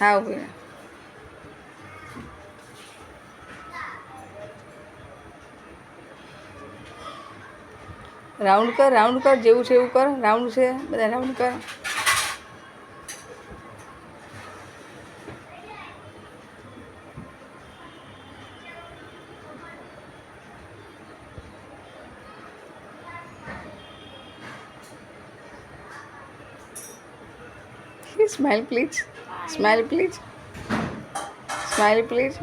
હા ઊભી રહે. રાઉન્ડ કર જેવું છે એવું કર. રાઉન્ડ છે બધા રાઉન્ડ કર. Smile please. Smile please. Smile please.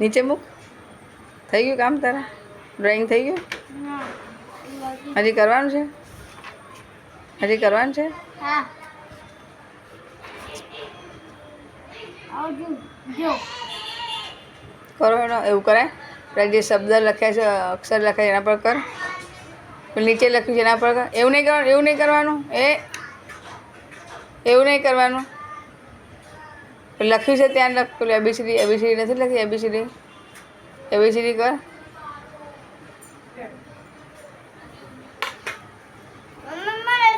નીચે મૂક. થઈ ગયું કામ તારા? ડ્રોઈંગ થઈ ગયું? હજી કરવાનું છે? હજી કરવાનું છે? કરો એનો એવું કરાય. પેલા જે શબ્દ લખ્યા છે અક્ષર લખાય એના પર કર. પેલું નીચે લખ્યું છે એના પર કર. એવું નહીં કરવાનું. એવું નહીં કરવાનું. એવું નહીં કરવાનું. લખ્યું છે ત્યાં લખ. પેલું એબીસીડી નથી લખી? એબીસીડી કર.